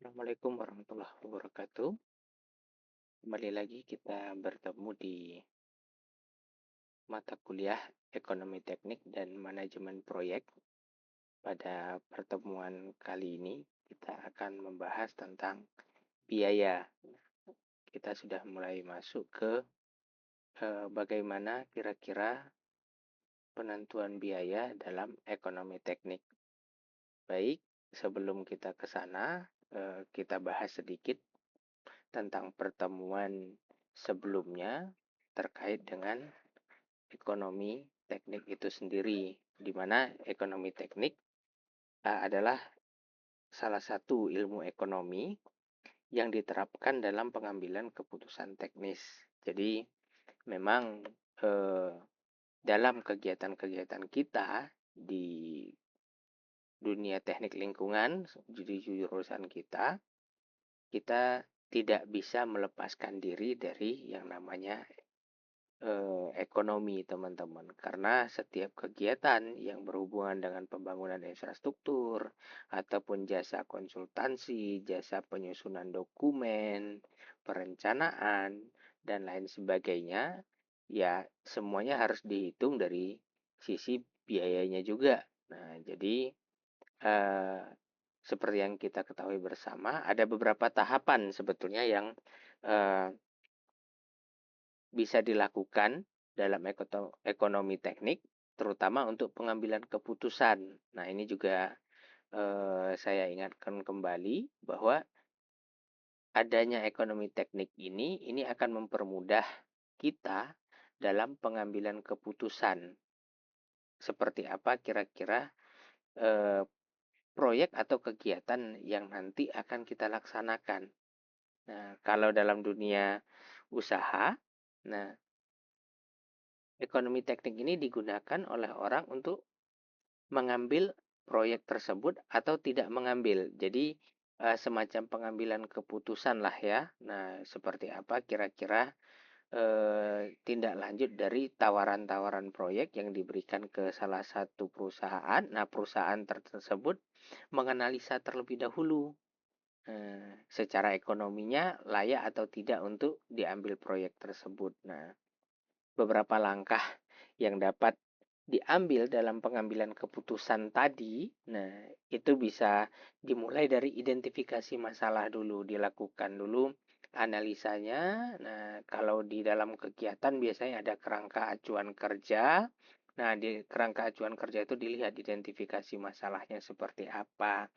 Assalamualaikum warahmatullahi wabarakatuh. Kembali lagi kita bertemu di mata kuliah Ekonomi Teknik dan Manajemen Proyek. Pada pertemuan kali ini kita akan membahas tentang biaya. Kita sudah mulai masuk ke bagaimana kira-kira penentuan biaya dalam ekonomi teknik. Baik, sebelum kita ke sana, kita bahas sedikit tentang pertemuan sebelumnya terkait dengan ekonomi teknik itu sendiri, di mana ekonomi teknik adalah salah satu ilmu ekonomi yang diterapkan dalam pengambilan keputusan teknis. Jadi memang dalam kegiatan-kegiatan kita di dunia teknik lingkungan, di jurusan kita tidak bisa melepaskan diri dari yang namanya ekonomi, teman-teman, karena setiap kegiatan yang berhubungan dengan pembangunan infrastruktur ataupun jasa konsultansi, jasa penyusunan dokumen, perencanaan, dan lain sebagainya, ya semuanya harus dihitung dari sisi biayanya juga. Nah, jadi eh, seperti yang kita ketahui bersama, ada beberapa tahapan sebetulnya yang eh, bisa dilakukan dalam ekonomi teknik, terutama untuk pengambilan keputusan. Nah, ini juga saya ingatkan kembali bahwa adanya ekonomi teknik ini akan mempermudah kita dalam pengambilan keputusan. Seperti apa kira-kira eh, proyek atau kegiatan yang nanti akan kita laksanakan. Nah, kalau dalam dunia usaha, nah ekonomi teknik ini digunakan oleh orang untuk mengambil proyek tersebut atau tidak mengambil. Jadi semacam pengambilan keputusan lah ya. Nah, seperti apa kira-kira tindak lanjut dari tawaran-tawaran proyek yang diberikan ke salah satu perusahaan. Nah, perusahaan tersebut menganalisa terlebih dahulu secara ekonominya layak atau tidak untuk diambil proyek tersebut. Nah, beberapa langkah yang dapat diambil dalam pengambilan keputusan tadi, nah itu bisa dimulai dari identifikasi masalah dulu, dilakukan dulu analisanya. Nah, kalau di dalam kegiatan biasanya ada kerangka acuan kerja. Nah, di kerangka acuan kerja itu dilihat identifikasi masalahnya seperti apa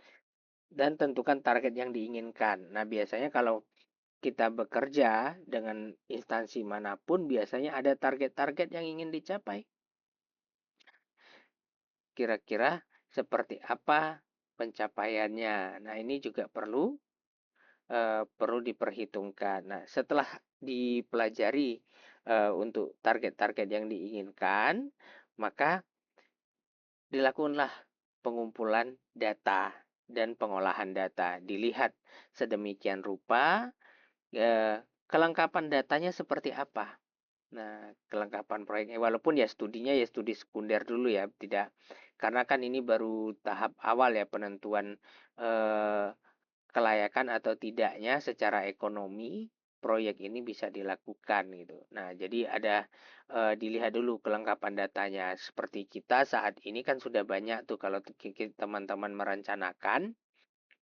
dan tentukan target yang diinginkan. Nah, biasanya kalau kita bekerja dengan instansi manapun, biasanya ada target-target yang ingin dicapai. Kira-kira seperti apa pencapaiannya. Nah, ini juga perlu diperhitungkan. Nah, setelah dipelajari untuk target-target yang diinginkan, maka dilakukanlah pengumpulan data dan pengolahan data. Dilihat sedemikian rupa kelengkapan datanya seperti apa. Nah, kelengkapan proyeknya, walaupun ya studinya ya studi sekunder dulu ya, tidak, karena kan ini baru tahap awal ya penentuan eh, kelayakan atau tidaknya secara ekonomi proyek ini bisa dilakukan gitu. Nah, jadi ada dilihat dulu kelengkapan datanya. Seperti kita saat ini kan sudah banyak tuh kalau teman-teman merencanakan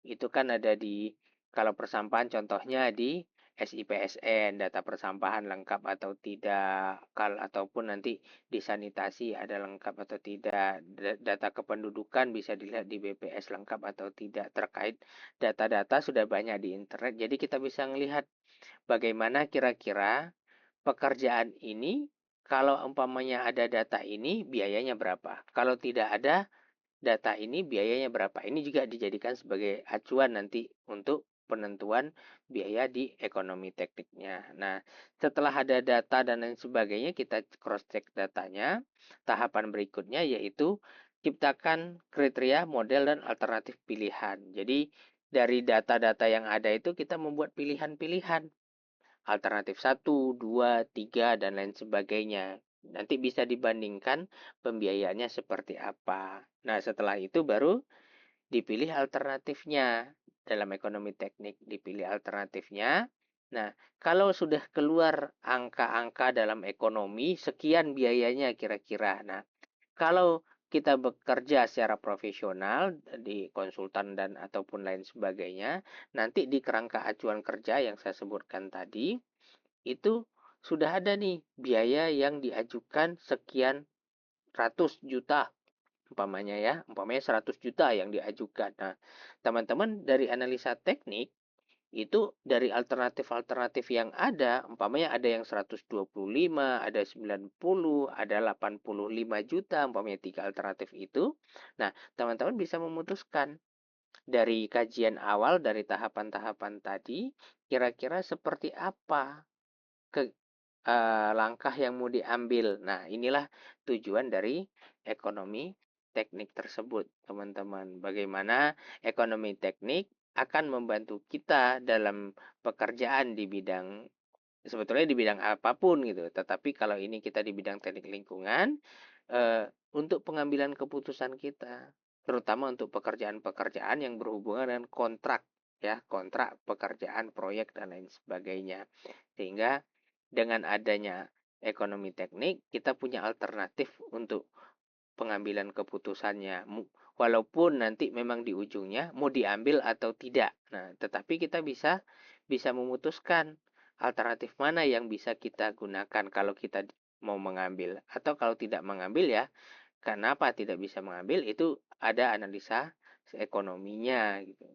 itu kan ada di kalau persampahan contohnya di SIPSN, data persampahan lengkap atau tidak, ataupun nanti di sanitasi ada lengkap atau tidak, data kependudukan bisa dilihat di BPS lengkap atau tidak, terkait data-data sudah banyak di internet, jadi kita bisa melihat bagaimana kira-kira pekerjaan ini kalau umpamanya ada data ini biayanya berapa, kalau tidak ada data ini biayanya berapa. Ini juga dijadikan sebagai acuan nanti untuk penentuan biaya di ekonomi tekniknya. Nah, setelah ada data dan lain sebagainya, kita cross check datanya. Tahapan berikutnya yaitu ciptakan kriteria, model, dan alternatif pilihan. Jadi dari data-data yang ada itu kita membuat pilihan-pilihan. Alternatif 1, 2, 3, dan lain sebagainya. Nanti bisa dibandingkan pembiayaannya seperti apa. Nah, setelah itu baru dipilih alternatifnya. Dalam ekonomi teknik dipilih alternatifnya. Nah, kalau sudah keluar angka-angka dalam ekonomi, sekian biayanya kira-kira. Nah, kalau kita bekerja secara profesional di konsultan dan ataupun lain sebagainya, nanti di kerangka acuan kerja yang saya sebutkan tadi, itu sudah ada nih biaya yang diajukan sekian ratus juta umpamanya 100 juta yang diajukan. Nah, teman-teman dari analisa teknik itu dari alternatif-alternatif yang ada, umpamanya ada yang 125, ada 90, ada 85 juta, umpamanya 3 alternatif itu. Nah, teman-teman bisa memutuskan dari kajian awal, dari tahapan-tahapan tadi, kira-kira seperti apa ke langkah yang mau diambil. Nah, inilah tujuan dari ekonomi teknik tersebut, teman-teman. Bagaimana ekonomi teknik akan membantu kita dalam pekerjaan di bidang sebetulnya di bidang apapun gitu. Tetapi kalau ini kita di bidang teknik lingkungan, untuk pengambilan keputusan kita, terutama untuk pekerjaan-pekerjaan yang berhubungan dengan kontrak, ya, kontrak pekerjaan, proyek dan lain sebagainya. Sehingga dengan adanya ekonomi teknik, kita punya alternatif untuk pengambilan keputusannya. Walaupun nanti memang di ujungnya mau diambil atau tidak. Nah, tetapi kita bisa bisa memutuskan alternatif mana yang bisa kita gunakan kalau kita mau mengambil, atau kalau tidak mengambil ya kenapa tidak bisa mengambil, itu ada analisa ekonominya gitu.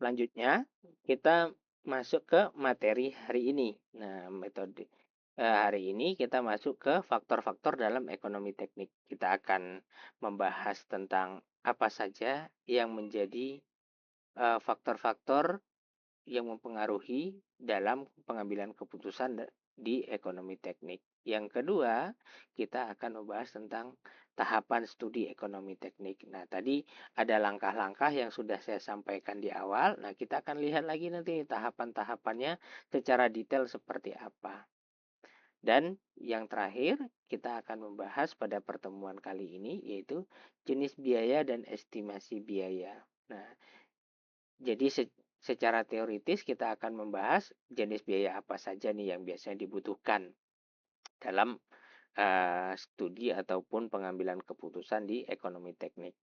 Selanjutnya kita masuk ke materi hari ini. Nah, metode hari ini kita masuk ke faktor-faktor dalam ekonomi teknik. Kita akan membahas tentang apa saja yang menjadi faktor-faktor yang mempengaruhi dalam pengambilan keputusan di ekonomi teknik. Yang kedua, kita akan membahas tentang tahapan studi ekonomi teknik. Nah, tadi ada langkah-langkah yang sudah saya sampaikan di awal. Nah, kita akan lihat lagi nanti tahapan-tahapannya secara detail seperti apa. Dan yang terakhir, kita akan membahas pada pertemuan kali ini yaitu jenis biaya dan estimasi biaya. Nah, jadi secara teoritis kita akan membahas jenis biaya apa saja nih yang biasanya dibutuhkan dalam studi ataupun pengambilan keputusan di ekonomi teknik.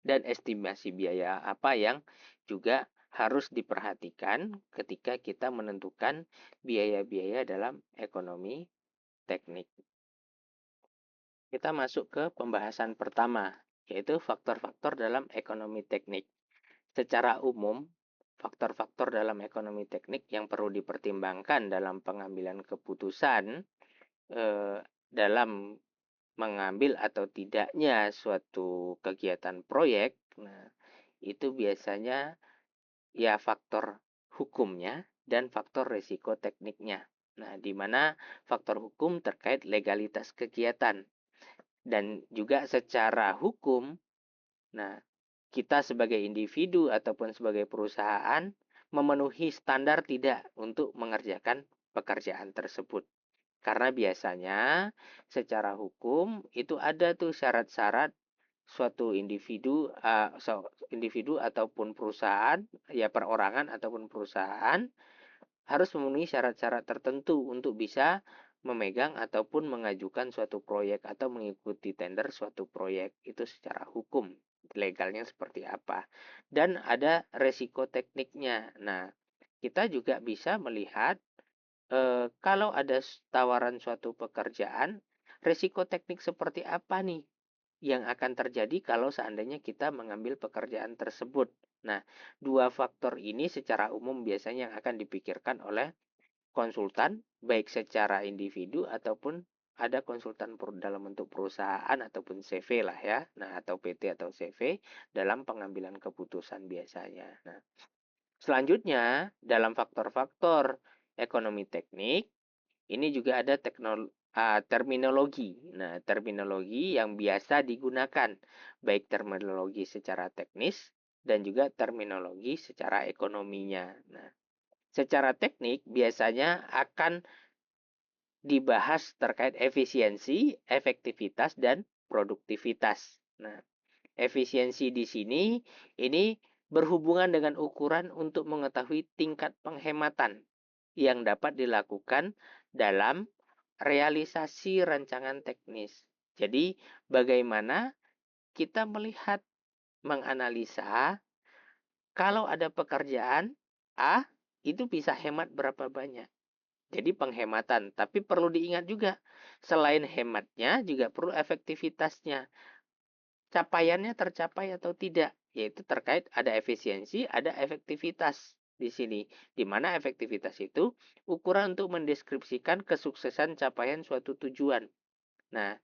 Dan estimasi biaya apa yang juga harus diperhatikan ketika kita menentukan biaya-biaya dalam ekonomi teknik. Kita masuk ke pembahasan pertama, yaitu faktor-faktor dalam ekonomi teknik. Secara umum, faktor-faktor dalam ekonomi teknik yang perlu dipertimbangkan dalam pengambilan keputusan dalam mengambil atau tidaknya suatu kegiatan proyek, nah, itu biasanya ya faktor hukumnya dan faktor risiko tekniknya. Nah, di mana faktor hukum terkait legalitas kegiatan dan juga secara hukum. Nah, kita sebagai individu ataupun sebagai perusahaan memenuhi standar tidak untuk mengerjakan pekerjaan tersebut. Karena biasanya secara hukum itu ada tuh syarat-syarat suatu individu ataupun perusahaan, ya perorangan ataupun perusahaan harus memenuhi syarat-syarat tertentu untuk bisa memegang ataupun mengajukan suatu proyek atau mengikuti tender suatu proyek. Itu secara hukum legalnya seperti apa. Dan ada resiko tekniknya. Nah, kita juga bisa melihat kalau ada tawaran suatu pekerjaan, resiko teknik seperti apa nih yang akan terjadi kalau seandainya kita mengambil pekerjaan tersebut. Nah, dua faktor ini secara umum biasanya yang akan dipikirkan oleh konsultan, baik secara individu ataupun ada konsultan dalam bentuk perusahaan ataupun CV lah ya, nah atau PT atau CV dalam pengambilan keputusan biasanya. Nah, selanjutnya dalam faktor-faktor ekonomi teknik ini juga ada terminologi. Nah, terminologi yang biasa digunakan, baik terminologi secara teknis dan juga terminologi secara ekonominya. Nah, secara teknik biasanya akan dibahas terkait efisiensi, efektivitas, dan produktivitas. Nah, efisiensi di sini ini berhubungan dengan ukuran untuk mengetahui tingkat penghematan yang dapat dilakukan dalam realisasi rancangan teknis. Jadi, bagaimana kita melihat, menganalisa kalau ada pekerjaan A itu bisa hemat berapa banyak. Jadi penghematan, tapi perlu diingat juga selain hematnya juga perlu efektivitasnya. Capaiannya tercapai atau tidak, yaitu terkait ada efisiensi, ada efektivitas di sini. Di mana efektivitas itu ukuran untuk mendeskripsikan kesuksesan capaian suatu tujuan. Nah,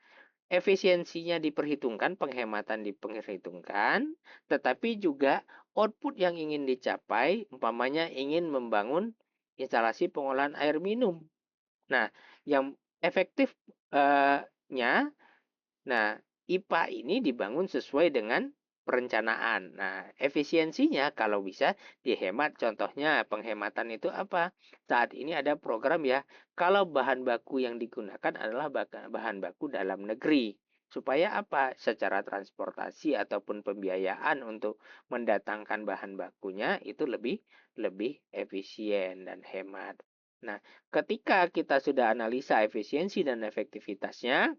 efisiensinya diperhitungkan, penghematan diperhitungkan, tetapi juga output yang ingin dicapai, umpamanya ingin membangun instalasi pengolahan air minum. Nah, yang efektifnya, nah, IPA ini dibangun sesuai dengan perencanaan. Nah, efisiensinya kalau bisa dihemat. Contohnya penghematan itu apa? Saat ini ada program ya, kalau bahan baku yang digunakan adalah bahan baku dalam negeri. Supaya apa? Secara transportasi ataupun pembiayaan untuk mendatangkan bahan bakunya itu lebih efisien dan hemat. Nah, ketika kita sudah analisa efisiensi dan efektivitasnya,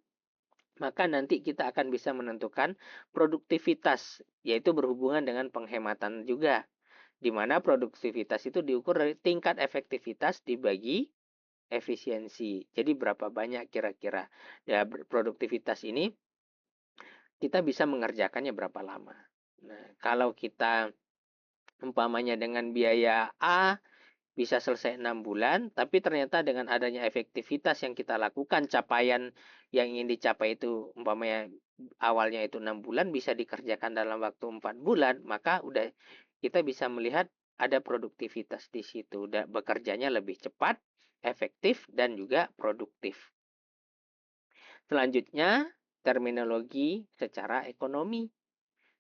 maka nanti kita akan bisa menentukan produktivitas, yaitu berhubungan dengan penghematan juga, di mana produktivitas itu diukur dari tingkat efektivitas dibagi efisiensi. Jadi berapa banyak kira-kira ya produktivitas ini kita bisa mengerjakannya berapa lama. Nah, kalau kita umpamanya dengan biaya A bisa selesai 6 bulan, tapi ternyata dengan adanya efektivitas yang kita lakukan, capaian yang ingin dicapai itu umpamanya awalnya itu 6 bulan bisa dikerjakan dalam waktu 4 bulan, maka udah kita bisa melihat ada produktivitas di situ, bekerjanya lebih cepat, efektif, dan juga produktif. Selanjutnya, terminologi secara ekonomi.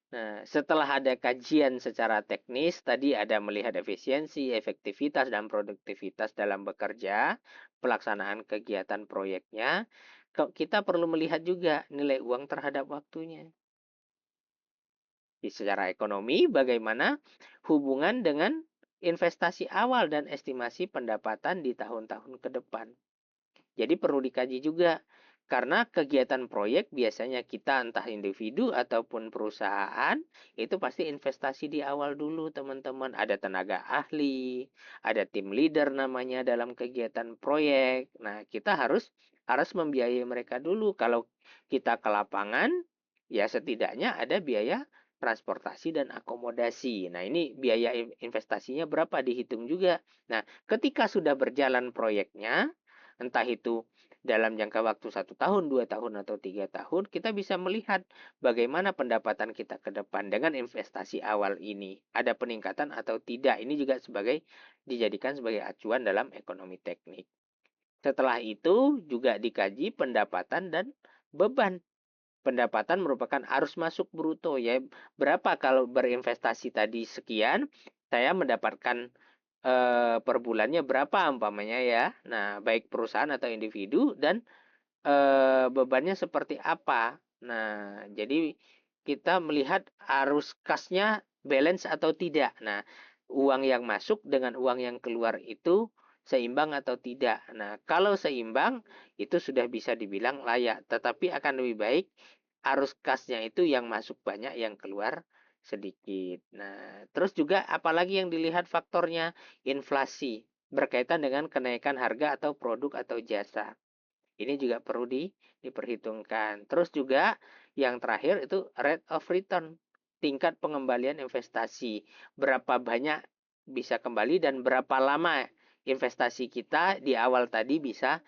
Nah, setelah ada kajian secara teknis, tadi ada melihat efisiensi, efektivitas, dan produktivitas dalam bekerja, pelaksanaan kegiatan proyeknya, kita perlu melihat juga nilai uang terhadap waktunya. Secara ekonomi, bagaimana hubungan dengan investasi awal dan estimasi pendapatan di tahun-tahun ke depan. Jadi perlu dikaji juga, karena kegiatan proyek biasanya kita entah individu ataupun perusahaan itu pasti investasi di awal dulu teman-teman. Ada tenaga ahli, ada tim leader namanya dalam kegiatan proyek. Nah, kita harus membiayai mereka dulu. Kalau kita ke lapangan, ya setidaknya ada biaya transportasi dan akomodasi. Nah, ini biaya investasinya berapa dihitung juga. Nah, ketika sudah berjalan proyeknya, entah itu dalam jangka waktu 1 tahun, 2 tahun, atau 3 tahun, kita bisa melihat bagaimana pendapatan kita ke depan dengan investasi awal ini. Ada peningkatan atau tidak. Ini juga dijadikan sebagai acuan dalam ekonomi teknik. Setelah itu juga dikaji pendapatan dan beban. Pendapatan merupakan arus masuk bruto ya. Berapa kalau berinvestasi tadi sekian, saya mendapatkan per bulannya berapa umpamanya ya. Nah, baik perusahaan atau individu, dan bebannya seperti apa. Nah, jadi kita melihat arus kasnya balance atau tidak. Nah, uang yang masuk dengan uang yang keluar itu seimbang atau tidak. Nah, kalau seimbang itu sudah bisa dibilang layak, tetapi akan lebih baik arus kasnya itu yang masuk banyak, yang keluar sedikit. Nah, terus juga apalagi yang dilihat faktornya, inflasi berkaitan dengan kenaikan harga atau produk atau jasa. Ini juga perlu diperhitungkan. Terus juga yang terakhir itu rate of return, tingkat pengembalian investasi. Berapa banyak bisa kembali dan berapa lama investasi kita di awal tadi bisa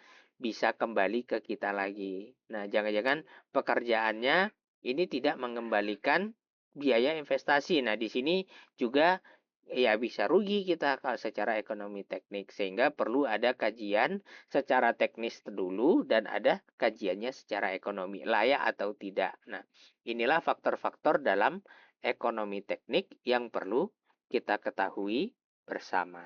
kembali ke kita lagi. Nah, jangan-jangan pekerjaannya ini tidak mengembalikan biaya investasi. Nah, di sini juga ya bisa rugi kita kalau secara ekonomi teknik, sehingga perlu ada kajian secara teknis dulu dan ada kajiannya secara ekonomi, layak atau tidak. Nah, inilah faktor-faktor dalam ekonomi teknik yang perlu kita ketahui bersama.